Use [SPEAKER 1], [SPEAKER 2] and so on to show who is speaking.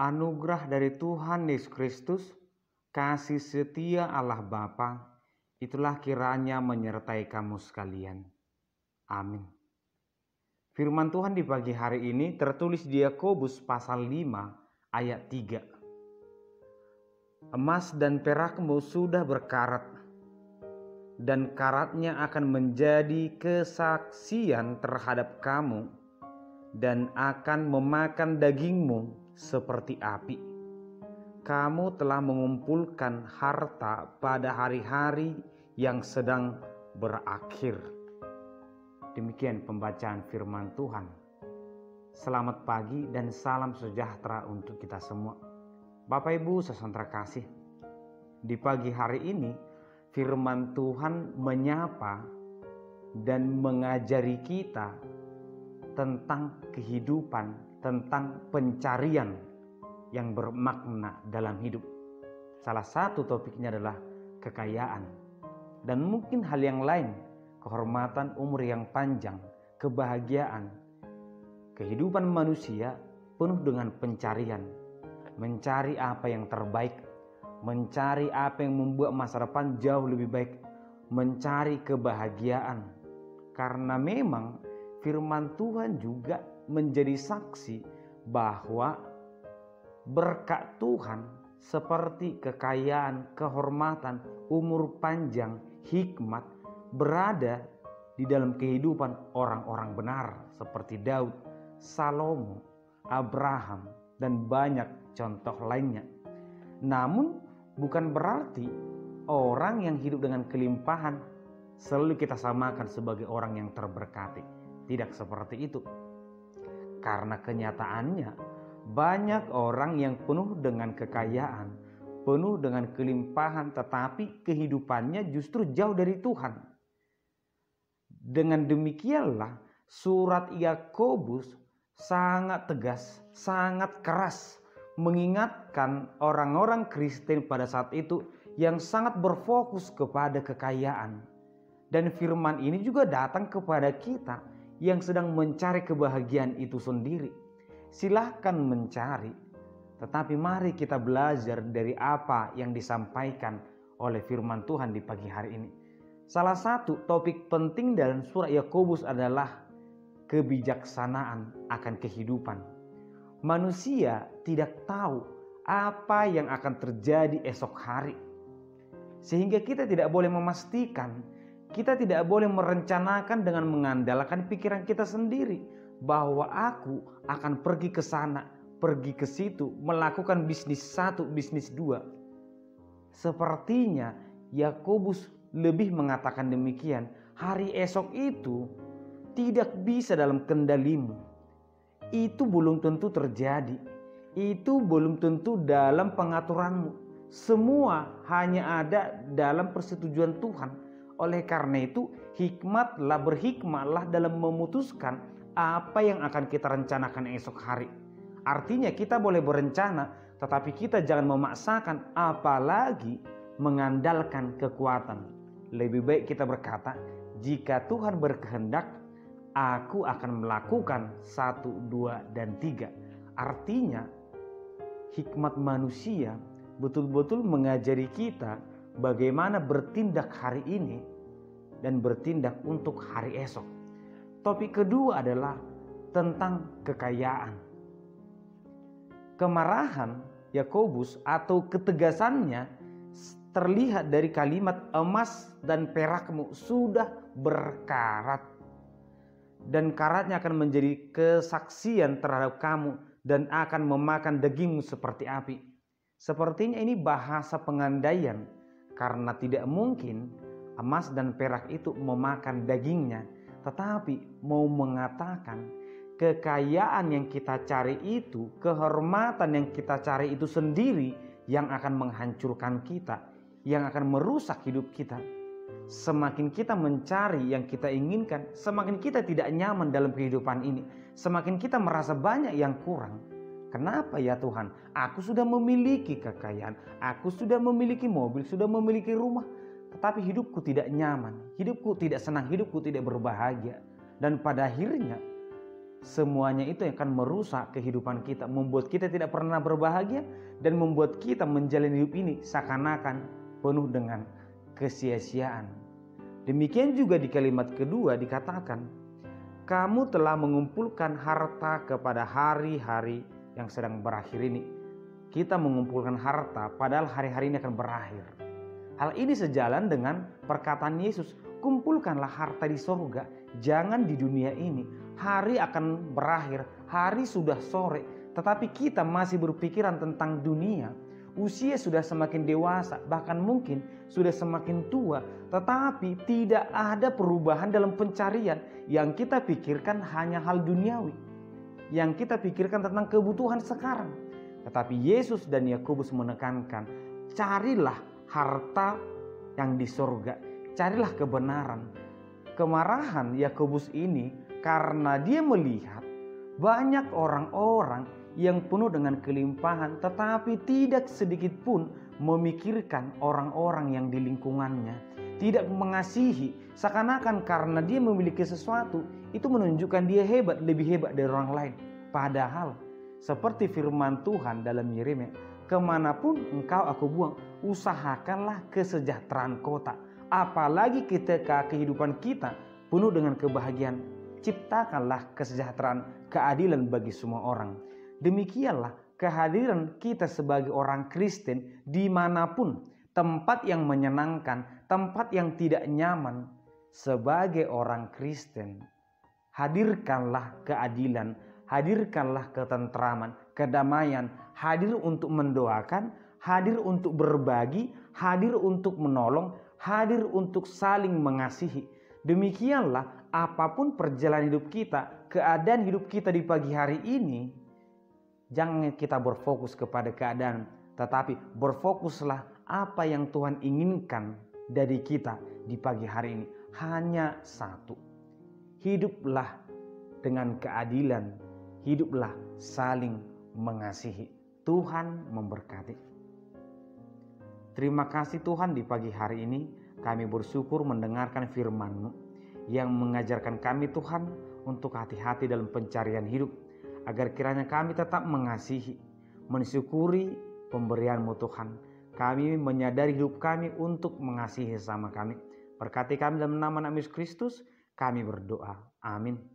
[SPEAKER 1] Anugerah dari Tuhan Yesus Kristus, kasih setia Allah Bapa, itulah kiranya menyertai kamu sekalian. Amin. Firman Tuhan di pagi hari ini tertulis di Yakobus pasal 5 ayat 3. Emas dan perakmu sudah berkarat, dan karatnya akan menjadi kesaksian terhadap kamu, dan akan memakan dagingmu seperti api. Kamu telah mengumpulkan harta pada hari-hari yang sedang berakhir. Demikian pembacaan firman Tuhan. Selamat pagi dan salam sejahtera untuk kita semua. Bapak Ibu saudara kasih, di pagi hari ini firman Tuhan menyapa dan mengajari kita tentang kehidupan, tentang pencarian yang bermakna dalam hidup. Salah satu topiknya adalah kekayaan, dan mungkin hal yang lain, kehormatan, umur yang panjang, kebahagiaan. Kehidupan manusia penuh dengan pencarian, mencari apa yang terbaik, mencari apa yang membuat masa depan jauh lebih baik, mencari kebahagiaan. Karena memang firman Tuhan juga menjadi saksi bahwa berkat Tuhan seperti kekayaan, kehormatan, umur panjang, hikmat berada di dalam kehidupan orang-orang benar seperti Daud, Salomo, Abraham, dan banyak contoh lainnya. Namun bukan berarti orang yang hidup dengan kelimpahan selalu kita samakan sebagai orang yang terberkati. Tidak seperti itu. Karena kenyataannya banyak orang yang penuh dengan kekayaan, penuh dengan kelimpahan, tetapi kehidupannya justru jauh dari Tuhan. Dengan demikianlah surat Yakobus sangat tegas, sangat keras mengingatkan orang-orang Kristen pada saat itu yang sangat berfokus kepada kekayaan. Dan firman ini juga datang kepada kita yang sedang mencari kebahagiaan itu sendiri. Silahkan mencari, tetapi mari kita belajar dari apa yang disampaikan oleh firman Tuhan di pagi hari ini. Salah satu topik penting dalam surat Yakobus adalah kebijaksanaan akan kehidupan. Manusia tidak tahu apa yang akan terjadi esok hari, sehingga kita tidak boleh memastikan, kita tidak boleh merencanakan dengan mengandalkan pikiran kita sendiri bahwa aku akan pergi ke sana, pergi ke situ, melakukan bisnis satu, bisnis dua. Sepertinya Yakobus lebih mengatakan demikian, hari esok itu tidak bisa dalam kendalimu. Itu belum tentu terjadi. Itu belum tentu dalam pengaturanmu. Semua hanya ada dalam persetujuan Tuhan. Oleh karena itu, berhikmatlah dalam memutuskan apa yang akan kita rencanakan esok hari. Artinya kita boleh berencana, tetapi kita jangan memaksakan, apalagi mengandalkan kekuatan. Lebih baik kita berkata, jika Tuhan berkehendak, aku akan melakukan 1, 2, dan 3. Artinya, hikmat manusia betul-betul mengajari kita bagaimana bertindak hari ini dan bertindak untuk hari esok. Topik kedua adalah tentang kekayaan. Kemarahan Yakobus atau ketegasannya terlihat dari kalimat emas dan perakmu sudah berkarat, dan karatnya akan menjadi kesaksian terhadap kamu, dan akan memakan dagingmu seperti api. Sepertinya ini bahasa pengandaian, karena tidak mungkin emas dan perak itu memakan dagingnya, tetapi mau mengatakan kekayaan yang kita cari itu, kehormatan yang kita cari itu sendiri yang akan menghancurkan kita, yang akan merusak hidup kita. Semakin kita mencari yang kita inginkan, semakin kita tidak nyaman dalam kehidupan ini. Semakin kita merasa banyak yang kurang. Kenapa ya Tuhan? Aku sudah memiliki kekayaan, aku sudah memiliki mobil, sudah memiliki rumah, tetapi hidupku tidak nyaman, hidupku tidak senang, hidupku tidak berbahagia. Dan pada akhirnya semuanya itu yang akan merusak kehidupan kita, membuat kita tidak pernah berbahagia, dan membuat kita menjalani hidup ini seakan-akan penuh dengan kesia-siaan. Demikian juga di kalimat kedua dikatakan, kamu telah mengumpulkan harta kepada hari-hari yang sedang berakhir ini. Kita mengumpulkan harta padahal hari-hari ini akan berakhir. Hal ini sejalan dengan perkataan Yesus, kumpulkanlah harta di sorga, jangan di dunia ini. Hari akan berakhir, hari sudah sore, tetapi kita masih berpikiran tentang dunia. Usia sudah semakin dewasa, bahkan mungkin sudah semakin tua, tetapi tidak ada perubahan dalam pencarian. Yang kita pikirkan hanya hal duniawi, yang kita pikirkan tentang kebutuhan sekarang. Tetapi Yesus dan Yakobus menekankan, carilah harta yang di sorga, carilah kebenaran. Kemarahan Yakobus ini karena dia melihat banyak orang-orang yang penuh dengan kelimpahan, tetapi tidak sedikit pun memikirkan orang-orang yang di lingkungannya, tidak mengasihi, seakan-akan karena dia memiliki sesuatu itu menunjukkan dia hebat, lebih hebat dari orang lain. Padahal seperti firman Tuhan dalam Yeremia, kemanapun engkau aku buang, usahakanlah kesejahteraan kota. Apalagi ketika kehidupan kita penuh dengan kebahagiaan, ciptakanlah kesejahteraan, keadilan bagi semua orang. Demikianlah kehadiran kita sebagai orang Kristen dimanapun, tempat yang menyenangkan, tempat yang tidak nyaman. Sebagai orang Kristen, hadirkanlah keadilan, hadirkanlah ketentraman, kedamaian, hadir untuk mendoakan, hadir untuk berbagi, hadir untuk menolong, hadir untuk saling mengasihi. Demikianlah apapun perjalanan hidup kita, keadaan hidup kita di pagi hari ini, jangan kita berfokus kepada keadaan, tetapi berfokuslah apa yang Tuhan inginkan dari kita di pagi hari ini. Hanya satu, hiduplah dengan keadilan, hiduplah saling mengasihi. Tuhan memberkati. Terima kasih Tuhan, di pagi hari ini kami bersyukur mendengarkan firman-Mu yang mengajarkan kami Tuhan untuk hati-hati dalam pencarian hidup, agar kiranya kami tetap mengasihi, mensyukuri pemberian-Mu Tuhan. Kami menyadari hidup kami untuk mengasihi sesama kami. Berkati kami dalam nama Yesus Kristus, kami berdoa. Amin.